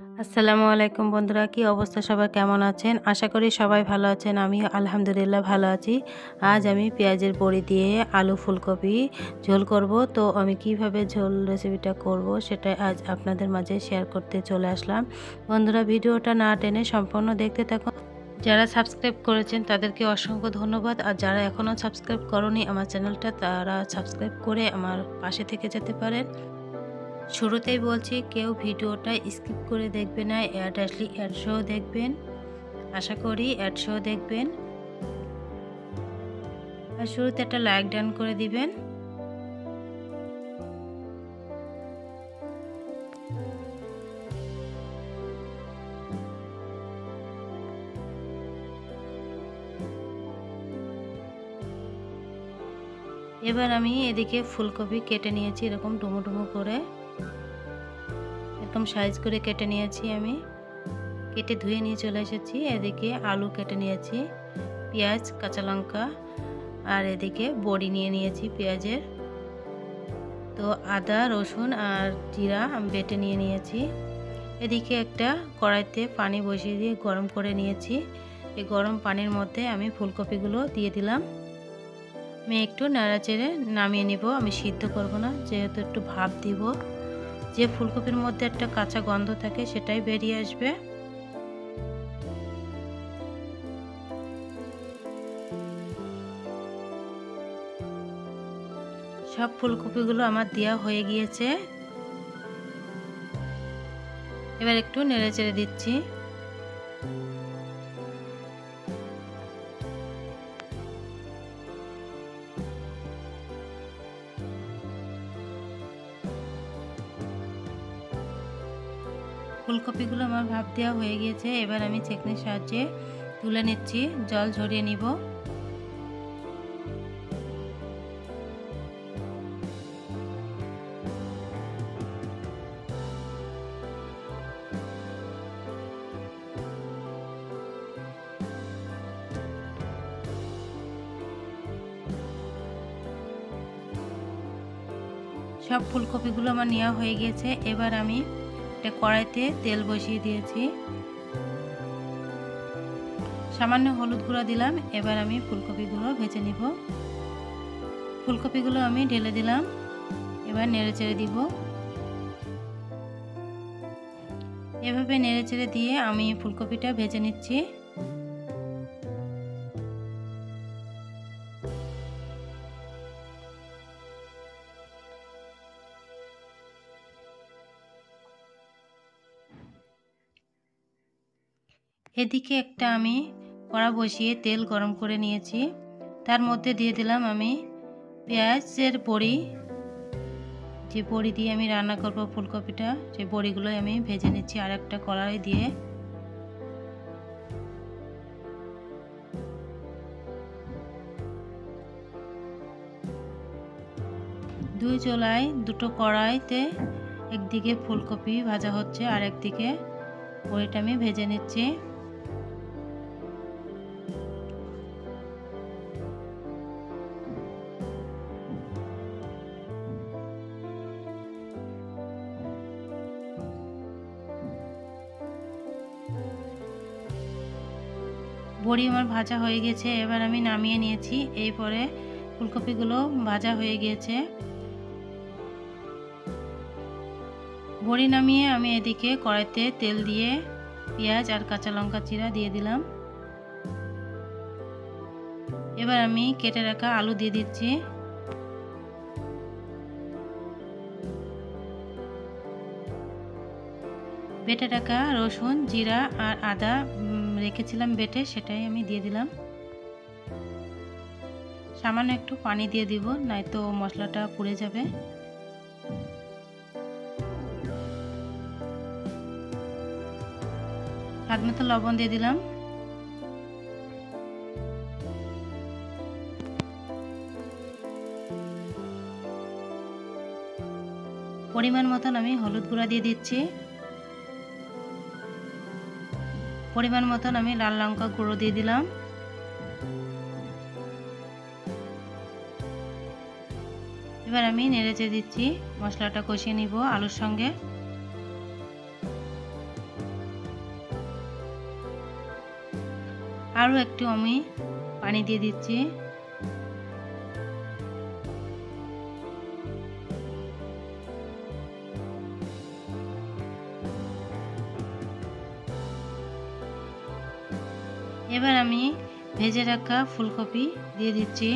আসসালামু আলাইকুম বন্ধুরা, কি অবস্থা, সবাই কেমন আছেন? আশা করি সবাই ভালো আছেন। আমি আলহামদুলিল্লাহ ভালো আছি। আজ আমি পেঁয়াজের বড়ি দিয়ে আলু ফুলকপি ঝোল করব। তো আমি কিভাবে ঝোল রেসিপিটা করব সেটা আজ আপনাদের মাঝে শেয়ার করতে চলে আসলাম। বন্ধুরা, ভিডিওটা না টেনে সম্পূর্ণ দেখতে থাকুন। যারা সাবস্ক্রাইব করেছেন তাদেরকে অসংখ্য ধন্যবাদ, আর যারা এখনও সাবস্ক্রাইব করনি আমার চ্যানেলটা, তারা সাবস্ক্রাইব করে আমার পাশে থেকে যেতে পারেন। শুরুতেই বলছি, কেউ ভিডিওটা স্কিপ করে দেখবে না, অ্যাড আসলে অ্যাড সহ দেখবেন। আশা করি অ্যাড সহ দেখবেন। আর শুরুতে একটা লাইক ডান করে দিবেন। এবার আমি এদিকে ফুলকপি কেটে নিয়েছি, এরকম ডুমো ডুমো করে, এরকম সাইজ করে কেটে নিয়েছি। আমি কেটে ধুয়ে নিয়ে চলে এসেছি। এদিকে আলু কেটে নিয়েছি, পেঁয়াজ, কাঁচা লঙ্কা, আর এদিকে বড়ি নিয়ে নিয়েছি পেঁয়াজের। তো আদা, রসুন আর জিরা আমি বেটে নিয়ে নিয়েছি। এদিকে একটা কড়াইতে পানি বসিয়ে দিয়ে গরম করে নিয়েছি। এই গরম পানির মধ্যে আমি ফুলকপিগুলো দিয়ে দিলাম। আমি একটু নাড়াচেড়ে নামিয়ে নিব। আমি সিদ্ধ করব না, যেহেতু একটু ভাপ দিব। যে ফুলকপির মধ্যে একটা কাঁচা গন্ধ থাকে সেটাই বেরিয়ে আসবে। সব ফুলকপিগুলো আমার দেওয়া হয়ে গিয়েছে। এবার একটু নেড়েচেড়ে দিচ্ছি। ফুলকপিগুলো আমার ভাপ দেওয়া হয়ে গিয়েছে। এবার আমি ছেঁকনির সাহায্যে তুলে নিচ্ছি, জল ঝরিয়ে নিব। সব ফুলকপিগুলো আমার নেওয়া হয়ে গিয়েছে। এবার আমি একটা কড়াইতে তেল বসিয়ে দিয়েছি, সামান্য হলুদ গুঁড়া দিলাম। এবার আমি ফুলকপিগুলো ভেজে নিব। ফুলকপিগুলো আমি ঢেলে দিলাম। এবার নেড়েচেড়ে দিব। এভাবে নেড়েচেড়ে দিয়ে আমি ফুলকপিটা ভেজে নিচ্ছি। এদিকে একটা আমি কড়া বসিয়ে তেল গরম করে নিয়েছি। তার মধ্যে দিয়ে দিলাম আমি পেঁয়াজের বড়ি। যে বড়ি দিয়ে আমি রান্না করব ফুলকপিটা, সেই বড়িগুলো আমি ভেজে নিচ্ছি আর একটা কড়াই দিয়ে। দুই চুলায় দুটো কড়াইতে একদিকে ফুলকপি ভাজা হচ্ছে আর একদিকে বড়িটা আমি ভেজে নিচ্ছি। বড়ি আমার ভাজা হয়ে গেছে। এবার আমি নামিয়ে নিয়েছি। এরপরে ফুলকপিগুলো ভাজা হয়ে গিয়েছে। বড়ি নামিয়ে আমি এদিকে কড়াইতে তেল দিয়ে পেঁয়াজ আর কাঁচা লঙ্কা চিরা দিয়ে দিলাম। এবার আমি কেটে রাখা আলু দিয়ে দিচ্ছি। বেটে রাখা রসুন, জিরা আর আদা রেখেছিলাম বেটে, সেটাই আমি দিয়ে দিলাম। সামান্য একটু পানি দিয়ে দিব, নয়তো মশলাটা পুড়ে যাবে। স্বাদ মতো লবণ দিয়ে দিলাম। পরিমাণ মতন আমি হলুদ গুঁড়া দিয়ে দিচ্ছি। পরিমাণ মতন আমি লাল লঙ্কা গুঁড়ো দিয়ে দিলাম। এবার আমি নেড়েচেড়ে দিচ্ছি। মশলাটা কষিয়ে নিব আলুর সঙ্গে। আরও একটু আমি পানি দিয়ে দিচ্ছি। এবার আমি ভেজে রাখা ফুলকপি দিয়ে দিচ্ছি।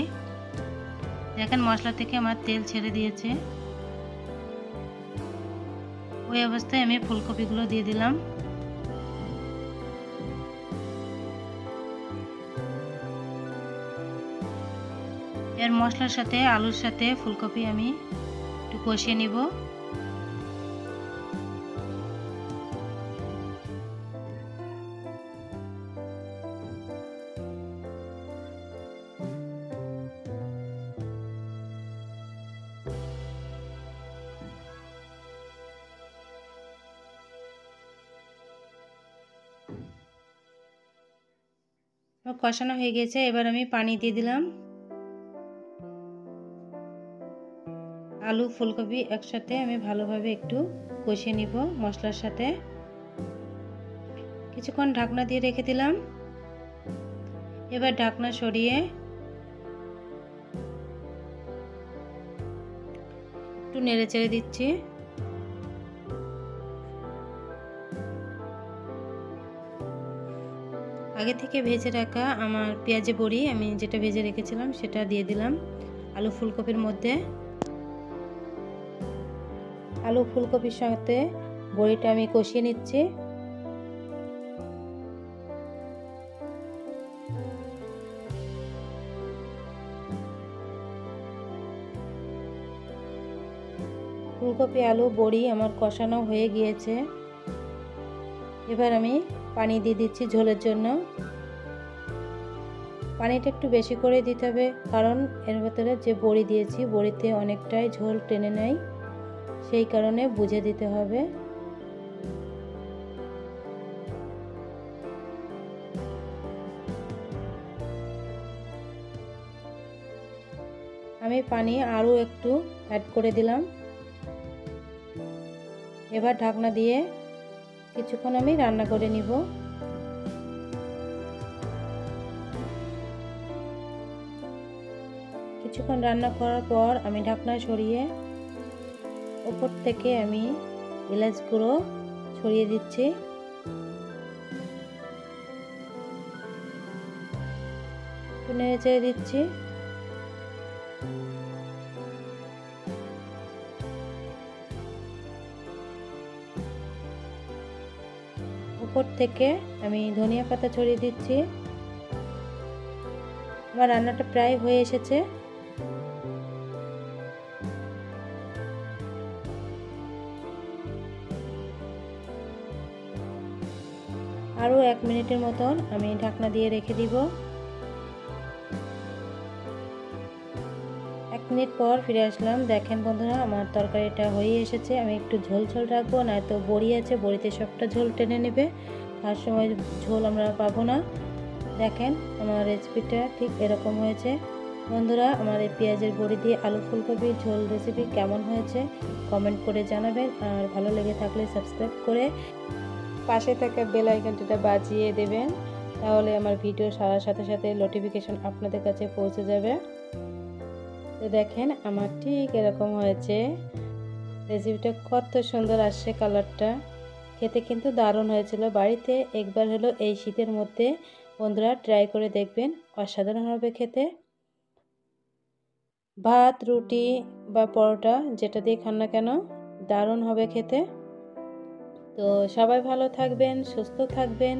দেখেন মশলা থেকে আমার তেল ছেড়ে দিয়েছে। ওই অবস্থায় আমি ফুলকপিগুলো দিয়ে দিলাম। এর মশলার সাথে আলুর সাথে ফুলকপি আমি একটু কষিয়ে নিব। কষানো হয়ে গেছে, এবার আমি পানি দিয়ে দিলাম। আলু ফুলকপি একসাথে আমি ভালোভাবে একটু কষিয়ে নিব মশলার সাথে। কিছুক্ষণ ঢাকনা দিয়ে রেখে দিলাম। এবার ঢাকনা সরিয়ে একটু নেড়ে চেড়ে দিচ্ছি। আগে থেকে ভেজে রাখা আমার পেঁয়াজি বড়ি আমি যেটা ভেজে রেখেছিলাম সেটা দিয়ে দিলাম আলু ফুলকপির মধ্যে। আলু ফুলকপির সাথে বড়িটা আমি কষিয়ে নিচ্ছি। ফুলকপি আলু বড়ি আমার কষানো হয়ে গিয়েছে। এবার আমি পানি দিয়ে দিচ্ছি ঝোলের জন্য। পানিটা একটু বেশি করে দিতে হবে, কারণ এর ভেতরে যে বড়ি দিয়েছি বড়িতে অনেকটাই ঝোল টেনে নেয়, সেই কারণে বুঝে দিতে হবে। আমি পানি আরও একটু অ্যাড করে দিলাম। এবার ঢাকনা দিয়ে কিছুক্ষণ আমি রান্না করে নিব। কিছুক্ষণ রান্না করার পর আমি ঢাকনা সরিয়ে উপর থেকে আমি এলাচ গুঁড়ো ছড়িয়ে দিচ্ছি। একটু নেড়ে চেড়ে দিচ্ছি। উপর থেকে আমি ধনিয়া পাতা ছড়িয়ে দিচ্ছি। আমার রান্নাটা প্রায় হয়ে এসেছে। আরও 1 মিনিটের মতন আমি ঢাকনা দিয়ে রেখে দিব। 1 মিনিট পর ফিরে আসলাম। দেখেন বন্ধুরা, আমার তরকারিটা হয়ে এসেছে। আমি একটু ঝোল ঝোল রাখবো, নয়তো বড়ি আছে, বড়িতে সবটা ঝোল টেনে নেবে, খাওয়ার সময় ঝোল আমরা পাবো না। দেখেন আমার রেসিপিটা ঠিক এরকম হয়েছে। বন্ধুরা, আমার এই পেঁয়াজের বড়ি দিয়ে আলু ফুলকপির ঝোল রেসিপি কেমন হয়েছে কমেন্ট করে জানাবেন। আর ভালো লেগে থাকলে সাবস্ক্রাইব করে পাশে থাকা বেল আইকনটা বাজিয়ে দেবেন, তাহলে আমার ভিডিও ছাড়ার সাথে সাথে নোটিফিকেশন আপনাদের কাছে পৌঁছে যাবে। তো দেখেন আমার ঠিক এরকম হয়েছে। রেসিপিটা কত সুন্দর আসছে, কালারটা খেতে কিন্তু দারুণ হয়েছিল। বাড়িতে একবার হলো এই শীতের মধ্যে বন্ধুরা ট্রাই করে দেখবেন, অসাধারণ হবে খেতে। ভাত, রুটি বা পরোটা যেটা দিয়ে খান না কেন দারুণ হবে খেতে। তো সবাই ভালো থাকবেন, সুস্থ থাকবেন।